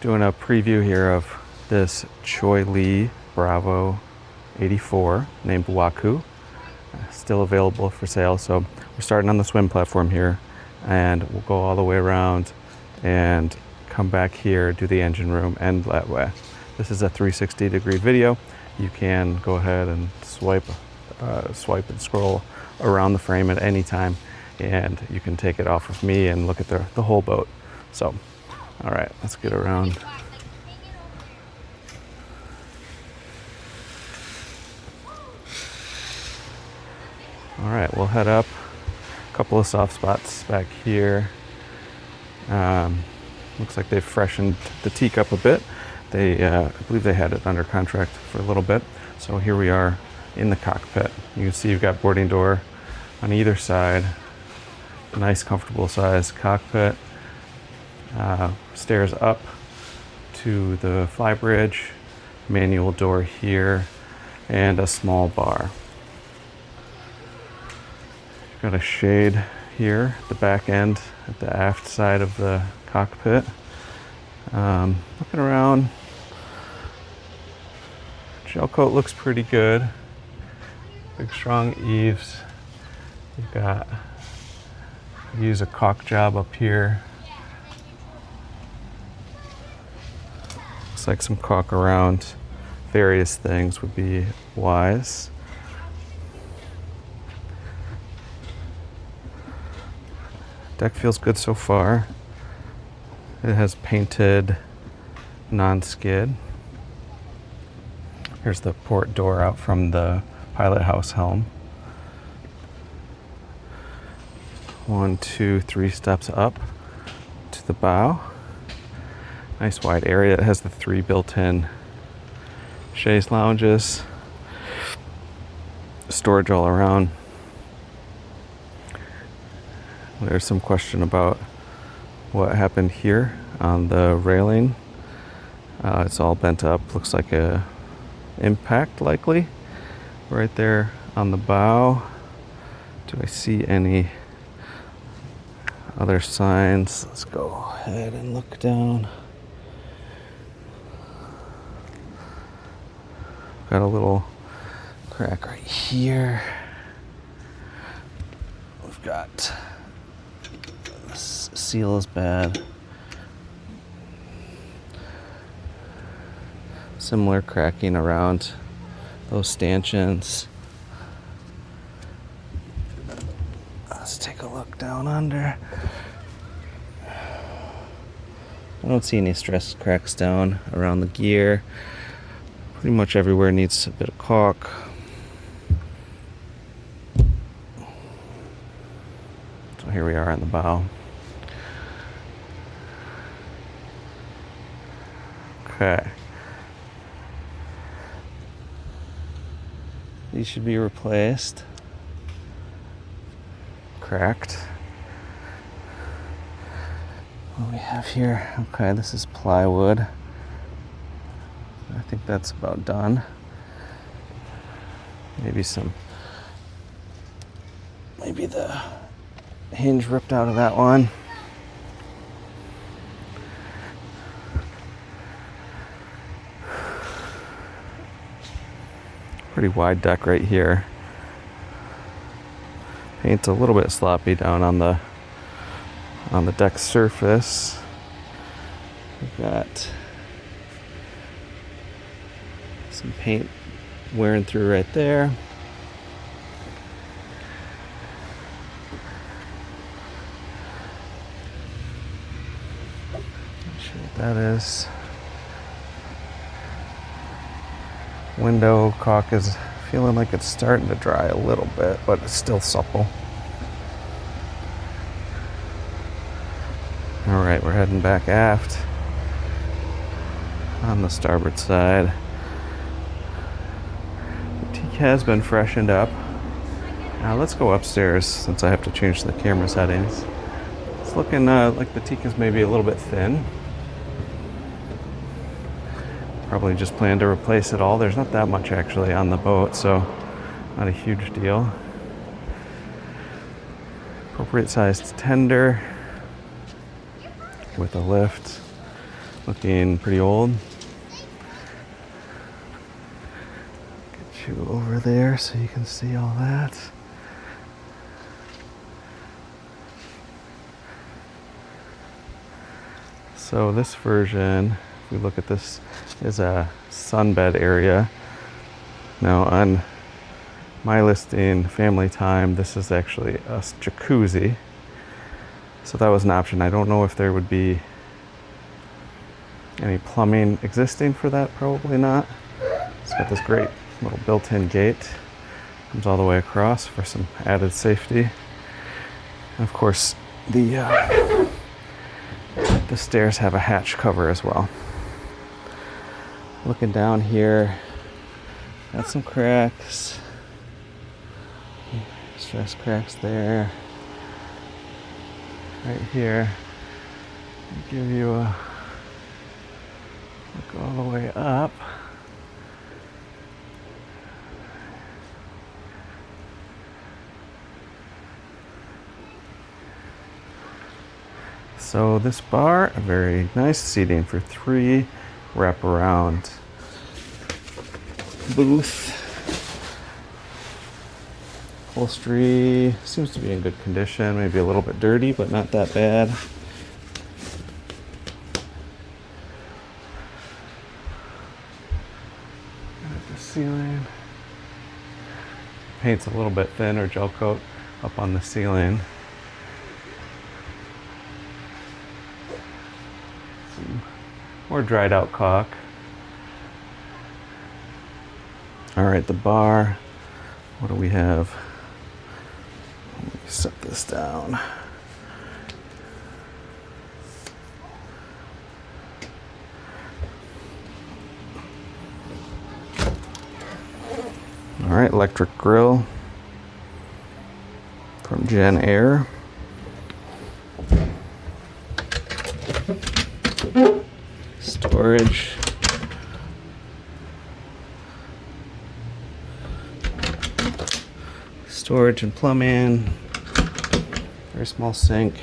Doing a preview here of this Cheoy Lee Bravo 84 named Waku. Still available for sale. So we're starting on the swim platform here, and we'll go all the way around and come back here, do the engine room, and that way. This is a 360-degree video. You can go ahead and swipe and scroll around the frame at any time, and you can take it off of me and look at the whole boat. So, all right, let's get around. All right, we'll head up. A couple of soft spots back here. Looks like they've freshened the teak up a bit. I believe they had it under contract for a little bit. So here we are in the cockpit. You can see you've got boarding door on either side. Nice, comfortable size cockpit. Stairs up to the flybridge. Manual door here, and a small bar. Got a shade here at the back end, at the aft side of the cockpit. Looking around, gel coat looks pretty good. Big strong eaves. You've got, use a caulk job up here. Looks like some caulk around various things would be wise. Deck feels good so far. It has painted non-skid. Here's the port door out from the pilot house helm. 1, 2, 3 steps up to the bow. Nice wide area. It has the 3 built-in chaise lounges. Storage all around. There's some question about what happened here on the railing. It's all bent up. Looks like a impact likely right there on the bow. Do I see any other signs? Let's go ahead and look down. Got a little crack right here. We've got seal is bad. Similar cracking around those stanchions. Let's take a look down under. I don't see any stress cracks down around the gear. Pretty much everywhere needs a bit of caulk. So here we are on the bow. Okay. These should be replaced. Cracked. What do we have here? Okay, this is plywood. I think that's about done. Maybe the hinge ripped out of that one. Pretty wide deck right here. Paint's a little bit sloppy down on the deck surface. We've got some paint wearing through right there. Not sure what that is. Window caulk is feeling like it's starting to dry a little bit, but it's still supple. All right, we're heading back aft on the starboard side. The teak has been freshened up. Now let's go upstairs since I have to change the camera settings. It's looking like the teak is maybe a little bit thin. Probably just plan to replace it all. There's not that much actually on the boat, so not a huge deal. Appropriate sized tender with a lift. looking pretty old. Get you over there so you can see all that. So this version, if we look at this, is a sunbed area. Now on my listing, Family Time, this is actually a jacuzzi. So that was an option. I don't know if there would be any plumbing existing for that, probably not. It's got this great little built-in gate. Comes all the way across for some added safety. And of course, the stairs have a hatch cover as well. Looking down here, got some cracks. Stress cracks there. Right here. I'll give you a look all the way up. So this bar, a very nice seating for 3 wraparound booth. Upholstery seems to be in good condition, maybe a little bit dirty, but not that bad. At the ceiling. Paint's a little bit thin, or gel coat up on the ceiling. Some more dried out caulk. All right, the bar. What do we have? Let me set this down. All right, electric grill from Gen Air. Storage. Storage and plumbing. Very small sink.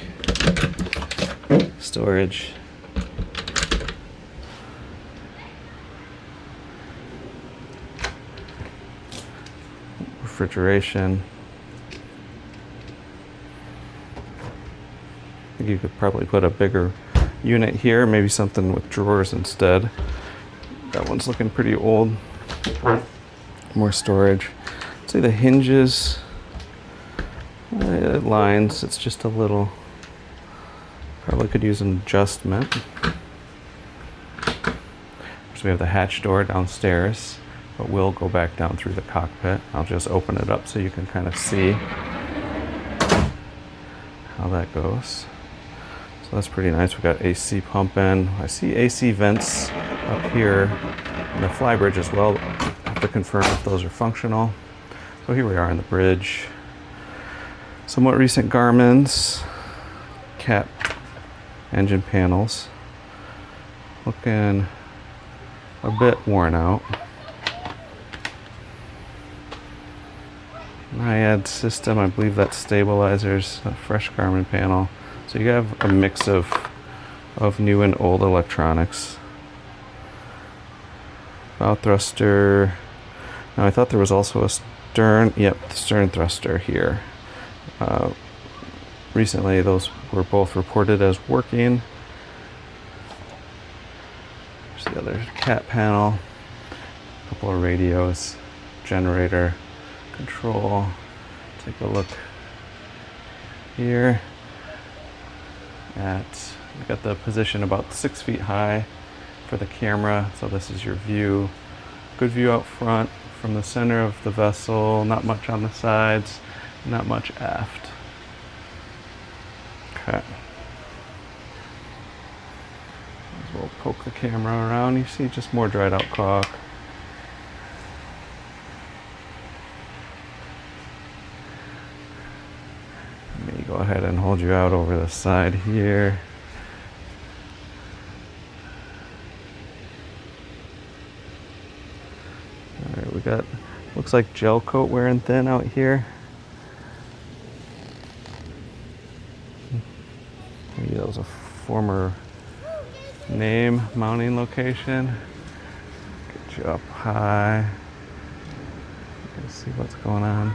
Storage. Refrigeration. I think you could probably put a bigger unit here, maybe something with drawers instead. That one's looking pretty old. More storage. See the hinges. It lines, it's just a little, probably could use an adjustment. So we have the hatch door downstairs, but we'll go back down through the cockpit. I'll just open it up so you can kind of see how that goes. So that's pretty nice. We got AC pumping. I see AC vents up here in the flybridge as well. I have to confirm if those are functional. So here we are on the bridge. Somewhat recent Garmin's cat engine panels. Looking a bit worn out. NIAD system, I believe that's stabilizers, a fresh Garmin panel. So you have a mix of new and old electronics. Bow thruster. Now I thought there was also a stern, yep, the stern thruster here. Recently those were both reported as working. There's the other cat panel, a couple of radios, generator, control. Take a look here at, we got the position about 6 feet high for the camera. So this is your view. Good view out front from the center of the vessel, not much on the sides, not much aft. Okay. As well poke the camera around. You see just more dried out caulk. Let me go ahead and hold you out over the side here. Alright, we got, looks like gel coat wearing thin out here. Maybe that was a former name mounting location. Get you up high. You can see what's going on.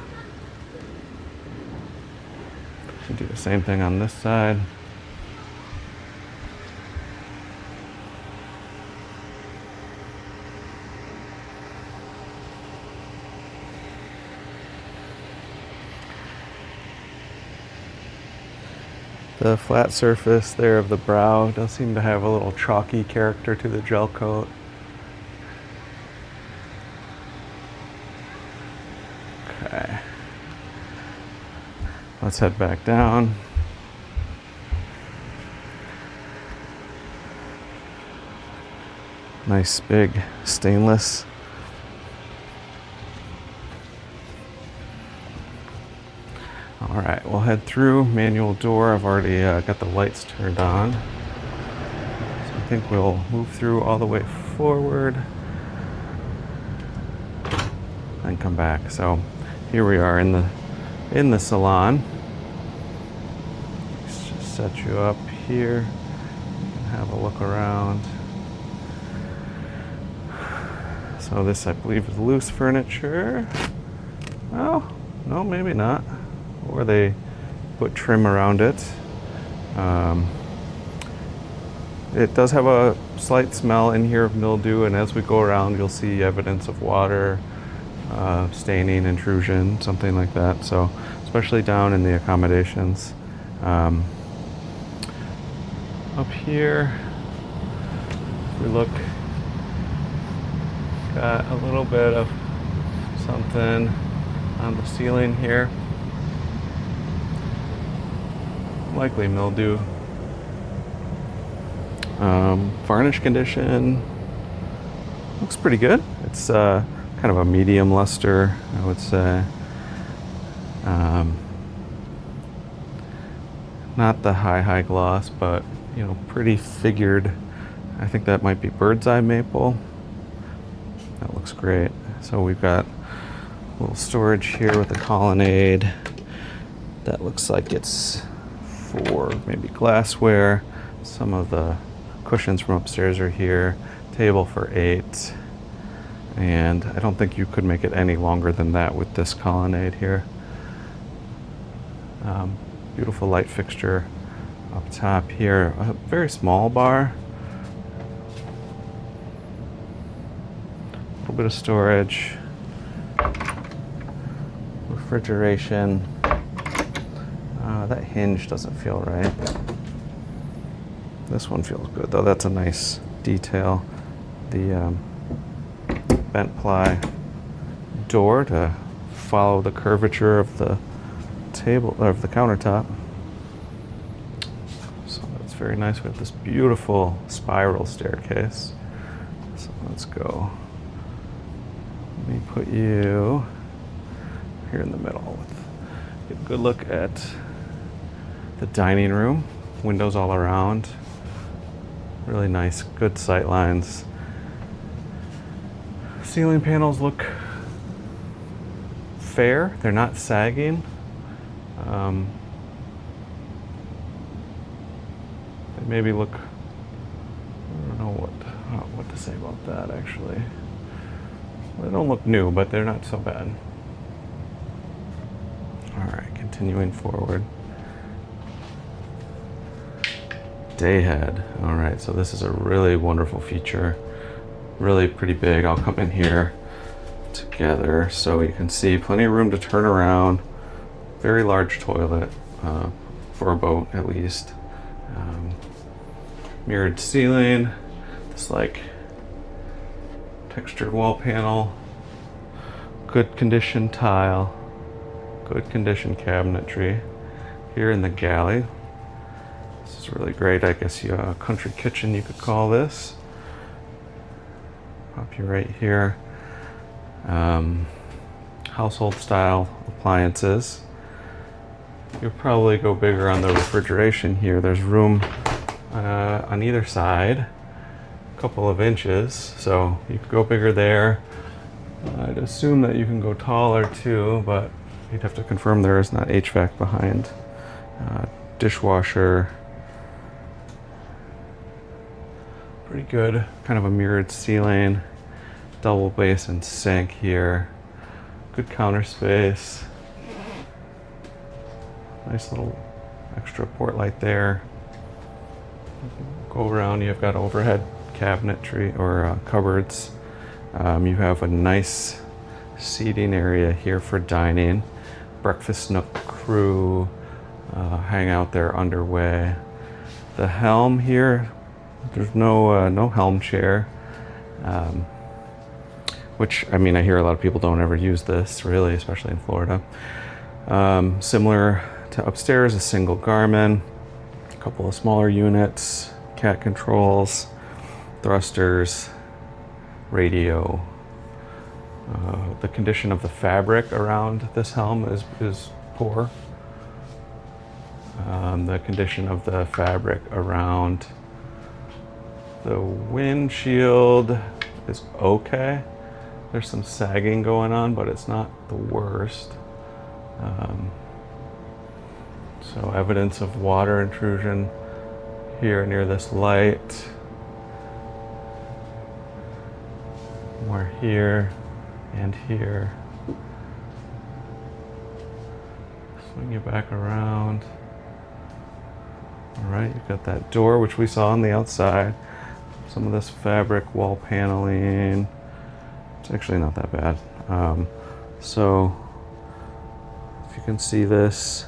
You do the same thing on this side. The flat surface there of the brow does seem to have a little chalky character to the gel coat. Okay. Let's head back down. Nice big stainless. All right, we'll head through manual door. I've already got the lights turned on. So I think we'll move through all the way forward and come back. So here we are in the salon. Let's just set you up here and have a look around. So this, I believe, is loose furniture. Oh, no, maybe not. Or they put trim around it. It does have a slight smell in here of mildew, and as we go around, you'll see evidence of water, staining, intrusion, something like that. So, especially down in the accommodations. Up here, if we look, got a little bit of something on the ceiling here. Likely mildew. Varnish condition looks pretty good. It's kind of a medium luster, I would say. Not the high gloss, but you know, pretty figured. I think that might be bird's eye maple. That looks great. So we've got a little storage here with a colonnade. That looks like it's for maybe glassware. Some of the cushions from upstairs are here. Table for 8. And I don't think you could make it any longer than that with this colonnade here. Beautiful light fixture up top here. A very small bar. A little bit of storage. Refrigeration. That hinge doesn't feel right. This one feels good though. That's a nice detail. The bent ply door to follow the curvature of the table, or of the countertop. So that's very nice. We have this beautiful spiral staircase. So let's go. Let me put you here in the middle. Get a good look at the dining room. Windows all around. Really nice, good sight lines. Ceiling panels look fair. They're not sagging. They maybe look, I don't know what to say about that actually. They don't look new, but they're not so bad. All right, continuing forward. Day head. All right, so this is a really wonderful feature. Really pretty big. I'll come in here together so you can see plenty of room to turn around. Very large toilet for a boat at least. Mirrored ceiling. This like textured wall panel. Good condition tile. Good condition cabinetry. Here in the galley. This is really great. I guess a country kitchen you could call this. Pop you right here. Household style appliances. You'll probably go bigger on the refrigeration here. There's room on either side, a couple of inches, so you could go bigger there. I'd assume that you can go taller too, but you'd have to confirm there is not HVAC behind. Dishwasher. pretty good. Kind of a mirrored ceiling, double basin sink here. Good counter space. Nice little extra port light there. Go around, you've got overhead cabinetry or cupboards. You have a nice seating area here for dining. Breakfast nook crew, hang out there underway. The helm here, there's no helm chair. Which, I mean, I hear a lot of people don't ever use this, really, especially in Florida. Similar to upstairs, a single Garmin, a couple of smaller units, cat controls, thrusters, radio. The condition of the fabric around this helm is poor. The condition of the fabric around the windshield is okay. There's some sagging going on, but it's not the worst. So evidence of water intrusion here near this light. More here and here. Swing you back around. All right, you've got that door, which we saw on the outside. Some of this fabric wall paneling. It's actually not that bad. So if you can see this,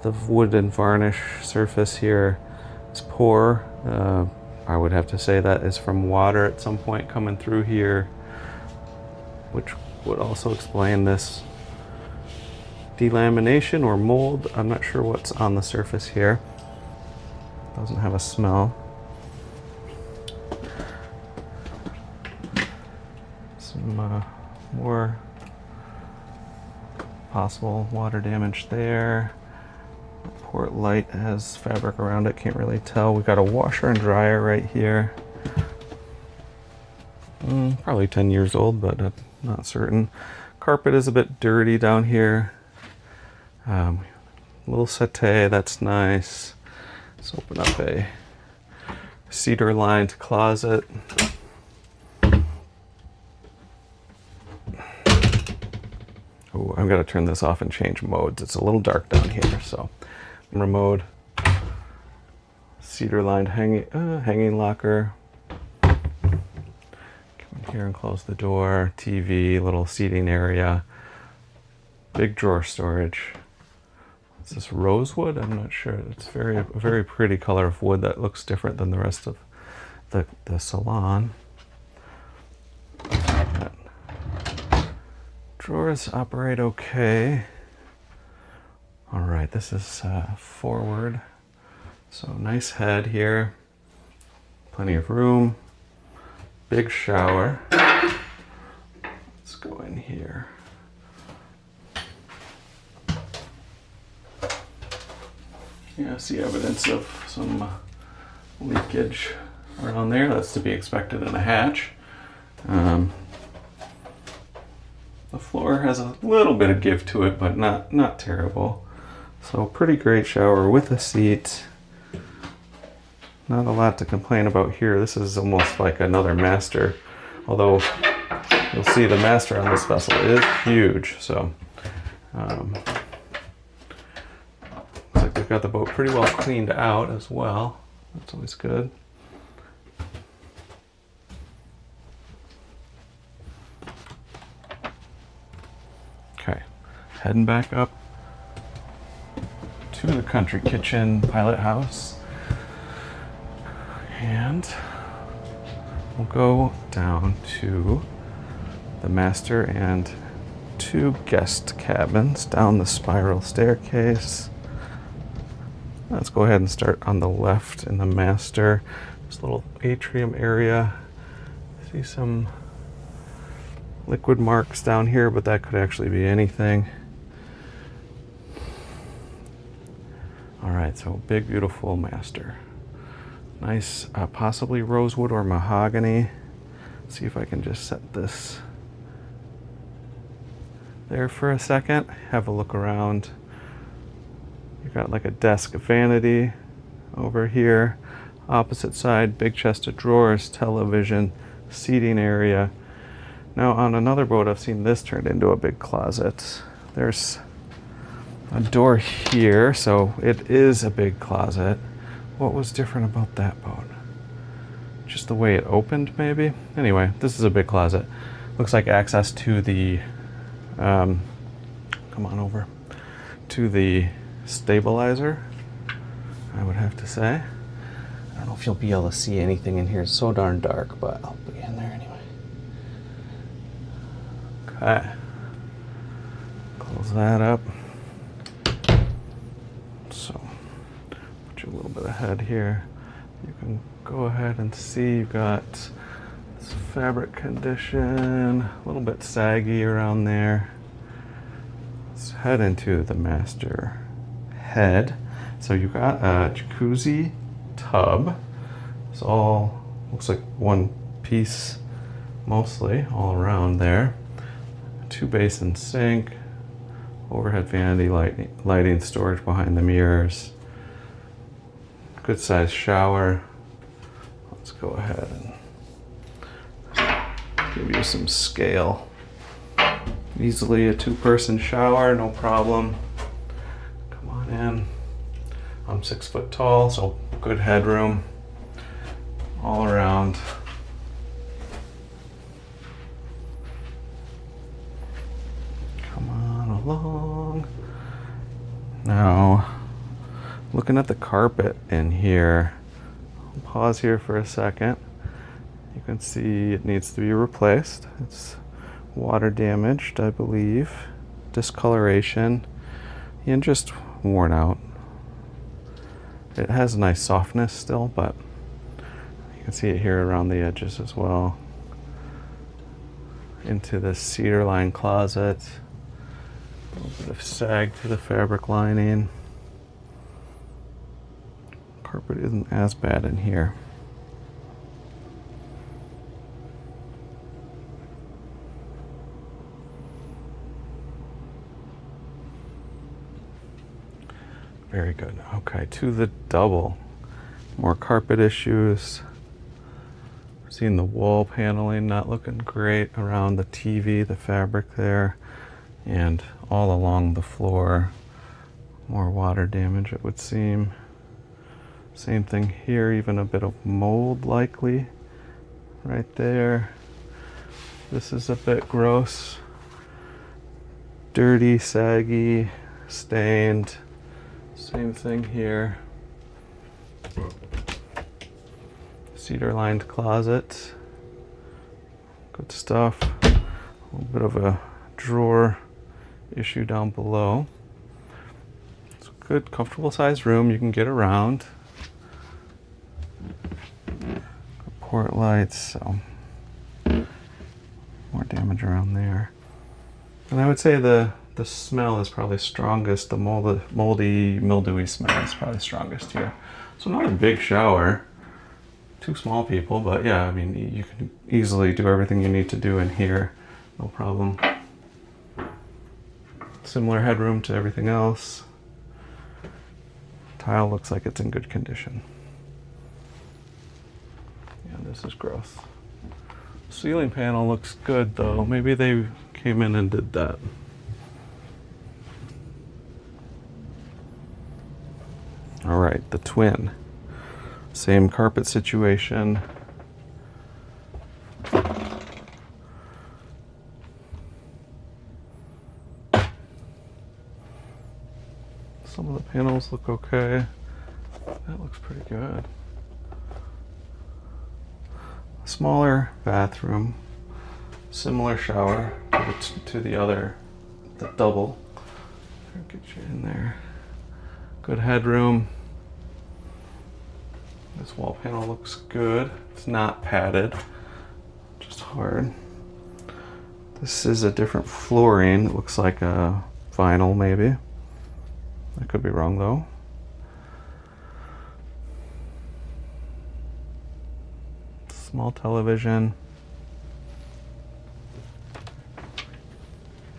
the wood and varnish surface here is poor. I would have to say that is from water at some point coming through here, which would also explain this delamination or mold. I'm not sure what's on the surface here. Doesn't have a smell. Some more possible water damage there. The port light has fabric around it, can't really tell. We've got a washer and dryer right here. Probably 10 years old, but not certain. Carpet is a bit dirty down here. Little settee, that's nice. Let's open up a cedar lined closet. Oh, I've got to turn this off and change modes. It's a little dark down here, so remote. Cedar lined hanging locker. Come in here and close the door. TV, little seating area. Big drawer storage. Is this rosewood? I'm not sure. It's a very pretty color of wood that looks different than the rest of the salon. Drawers operate okay. All right, this is forward. So nice head here. Plenty of room. Big shower. Let's go in here. Yeah, see evidence of some leakage around there. That's to be expected in a hatch. The floor has a little bit of give to it, but not terrible. So pretty great shower with a seat. Not a lot to complain about here. This is almost like another master, although you'll see the master on this vessel is huge. So looks like they've got the boat pretty well cleaned out as well. That's always good. Okay, heading back up to the country kitchen pilot house. And we'll go down to the master and 2 guest cabins down the spiral staircase. Let's go ahead and start on the left in the master. This little atrium area. See some liquid marks down here, but that could actually be anything. All right, so big, beautiful master. Nice, possibly rosewood or mahogany. See if I can just set this there for a second. Have a look around. You've got like a desk vanity over here. Opposite side, big chest of drawers, television, seating area. Now on another boat I've seen this turned into a big closet. There's a door here, so it is a big closet. What was different about that boat? Just the way it opened, maybe? Anyway, this is a big closet. Looks like access to the, come on over, to the stabilizer, I would have to say. I don't know if you'll be able to see anything in here. It's so darn dark, but I'll be in there anyway. Okay. Close that up. So, put you a little bit ahead here. You can go ahead and see you've got this fabric condition, a little bit saggy around there. Let's head into the master head. So you've got a jacuzzi tub. It's all, looks like one piece mostly, all around there. 2-basin sink, overhead vanity lighting, storage behind the mirrors. Good sized shower. Let's go ahead and give you some scale. Easily a 2-person shower, no problem. Come on in. I'm 6 foot tall, so good headroom all around. Come on along. Now, looking at the carpet in here, I'll pause here for a second. You can see it needs to be replaced. It's water damaged, I believe, discoloration, and just worn out. It has a nice softness still, but you can see it here around the edges as well. Into the cedar lined closet. A little bit of sag to the fabric lining. Carpet isn't as bad in here. Very good. Okay, to the double. More carpet issues. Seeing the wall paneling not looking great around the TV, the fabric there, and all along the floor. More water damage, it would seem. Same thing here, even a bit of mold likely right there. This is a bit gross. Dirty, saggy, stained. Same thing here. Cedar lined closet. Good stuff. A little bit of a drawer issue down below. It's a good, comfortable sized room. You can get around. Good port lights, so more damage around there. And I would say the smell is probably strongest. The moldy, mildewy smell is probably strongest here. So not a big shower. 2 small people, but yeah, I mean, you can easily do everything you need to do in here. No problem. Similar headroom to everything else. Tile looks like it's in good condition. Yeah, this is gross. Ceiling panel looks good though. Maybe they came in and did that. All right, the twin. Same carpet situation. Some of the panels look okay. That looks pretty good. Smaller bathroom. Similar shower to the other, the double. Get you in there. Good headroom. This wall panel looks good. It's not padded, just hard. This is a different flooring. It looks like a vinyl maybe. I could be wrong though. Small television.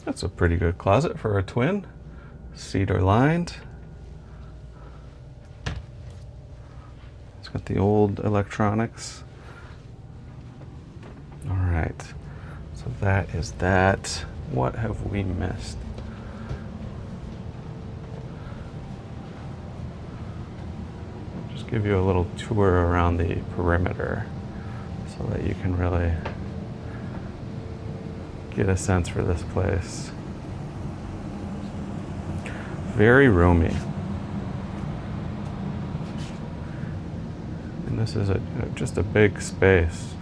That's a pretty good closet for a twin. Cedar lined. It's got the old electronics. All right, so that is that. What have we missed? Just give you a little tour around the perimeter so that you can really get a sense for this place. Very roomy. And this is just a big space.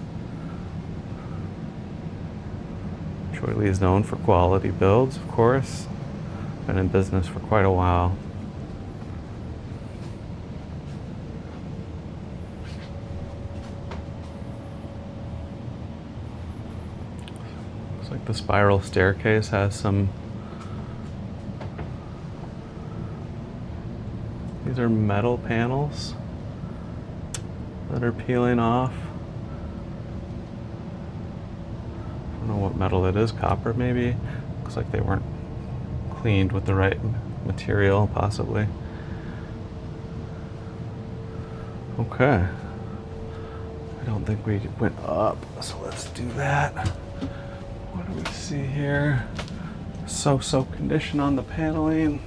Cheoy Lee is known for quality builds, of course. Been in business for quite a while. Looks like the spiral staircase has some. These are metal panels that are peeling off. I don't know what metal it is, copper maybe. Looks like they weren't cleaned with the right material, possibly. Okay. I don't think we went up, so let's do that. What do we see here? So-so condition on the paneling.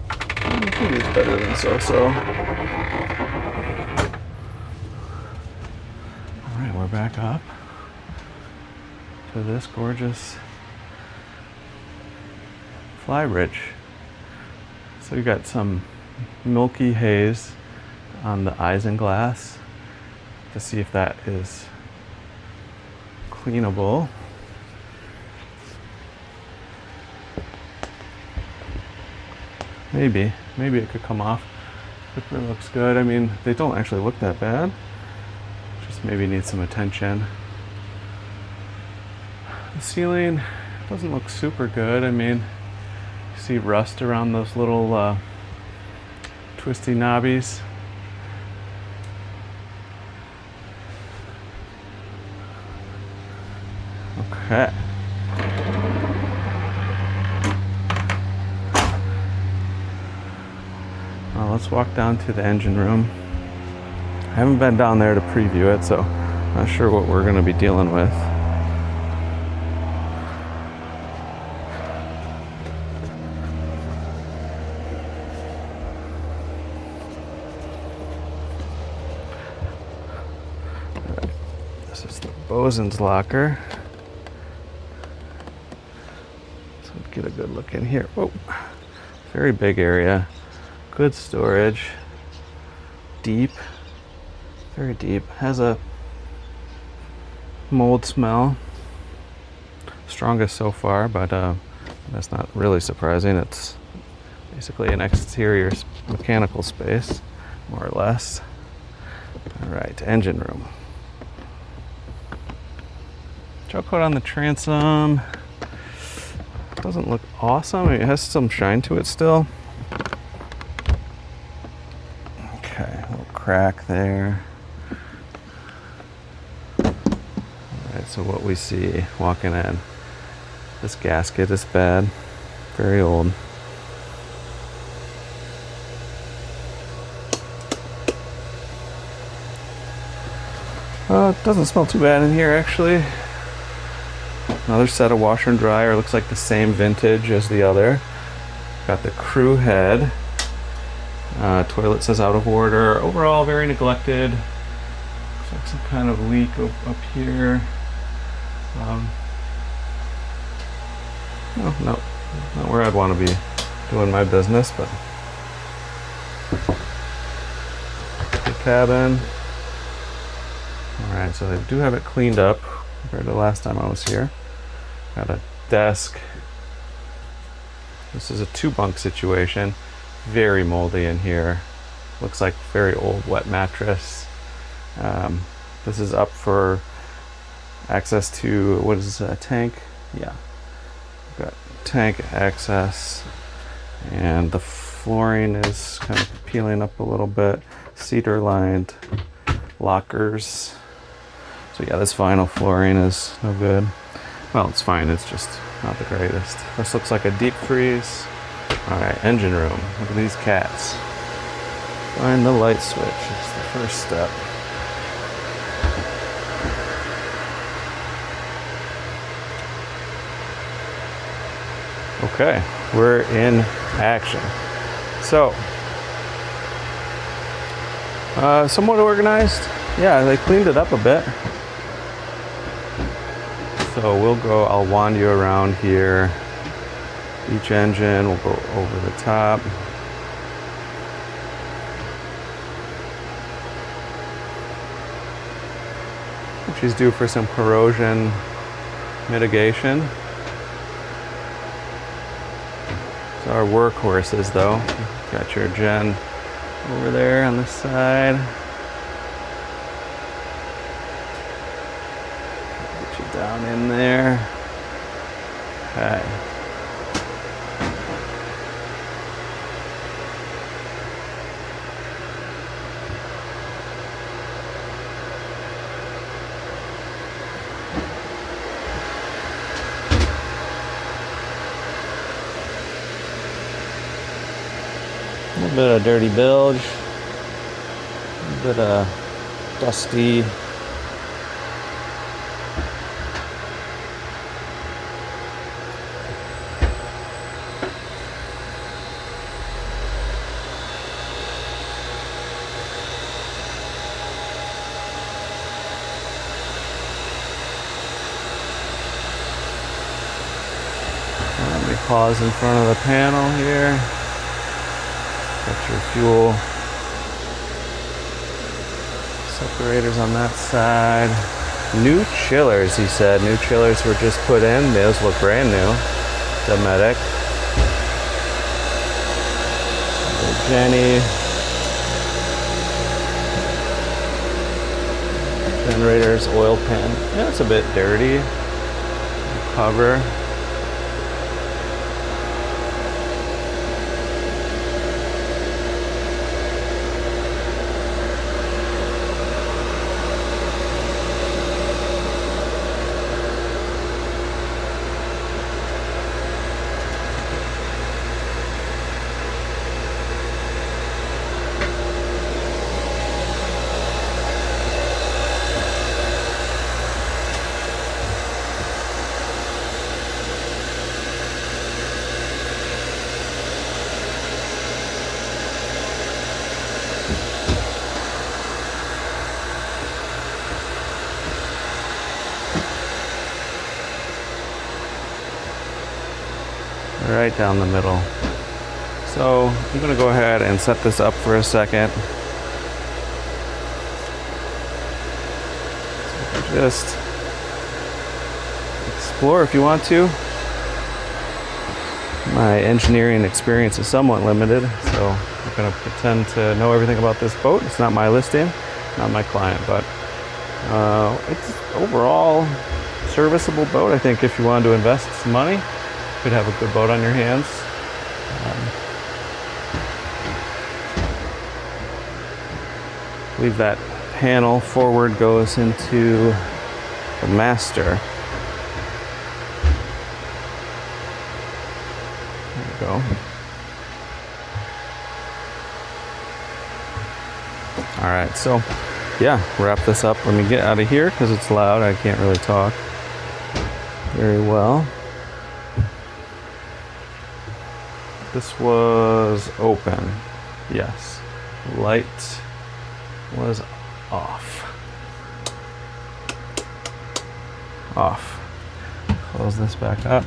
I think it's better than so-so. All right, we're back up to this gorgeous fly bridge. So you got some milky haze on the isinglass to see if that is cleanable. Maybe it could come off. Zipper looks good. I mean, they don't actually look that bad. Just maybe need some attention. The ceiling doesn't look super good. I mean, you see rust around those little twisty knobbies. Okay. Well, let's walk down to the engine room. I haven't been down there to preview it, so I'm not sure what we're going to be dealing with. Alright, this is the bosun's locker. So get a good look in here. Whoa, very big area. Good storage, deep, very deep. Has a mold smell, strongest so far, but that's not really surprising. It's basically an exterior mechanical space, more or less. All right, engine room. Gel coat on the transom. Doesn't look awesome. I mean, it has some shine to it still. Okay, a little crack there. All right, so what we see walking in, this gasket is bad, very old. It doesn't smell too bad in here, actually. Another set of washer and dryer, looks like the same vintage as the other. Got the crew head. Toilet says out of order. Overall, very neglected. Looks like some kind of leak up here. No, not where I'd want to be doing my business, but the cabin. All right, so they do have it cleaned up compared to the last time I was here. Got a desk. This is a 2-bunk situation. Very moldy in here. Looks like very old wet mattress. This is up for access to, what is this, a tank? Yeah. Got tank access. And the flooring is kind of peeling up a little bit. Cedar lined lockers. So yeah, this vinyl flooring is no good. Well, it's fine, it's just not the greatest. This looks like a deep freeze. All right, engine room. Look at these cats. Find the light switch. It's the first step. Okay, we're in action. So, somewhat organized. Yeah, they cleaned it up a bit. So I'll wand you around here. Each engine, we'll go over the top. She's due for some corrosion mitigation. So our workhorses though, got your gen over there on this side. Get you down in there. Okay. A little bit of dirty bilge, a little bit of dusty. Let me pause in front of the panel here. Got your fuel separators on that side. New chillers, he said. New chillers were just put in. Those look brand new. Dometic. Jenny. Generators, oil pan. Yeah, it's a bit dirty. Cover. Right down the middle. So I'm going to go ahead and set this up for a second. So just explore if you want to. My engineering experience is somewhat limited, so I'm going to pretend to know everything about this boat. It's not my listing, not my client, but it's overall serviceable boat. I think if you wanted to invest some money, could have a good boat on your hands. I believe that panel forward goes into the master. There we go. All right, so yeah, wrap this up. Let me get out of here because it's loud. I can't really talk very well. This was open. Yes. Light was off. Off. Close this back up.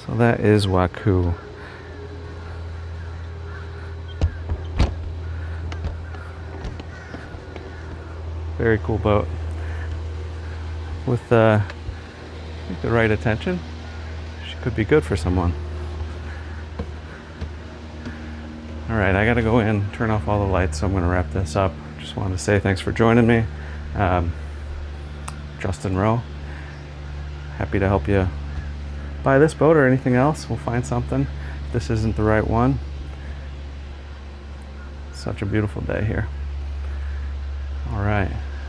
So that is Waku. Very cool boat. With the right attention, could be good for someone. All right, I gotta go in, turn off all the lights, so I'm gonna wrap this up. Just wanted to say thanks for joining me. Justin Rowe. Happy to help you buy this boat or anything else. We'll find something. If this isn't the right one. Such a beautiful day here. All right.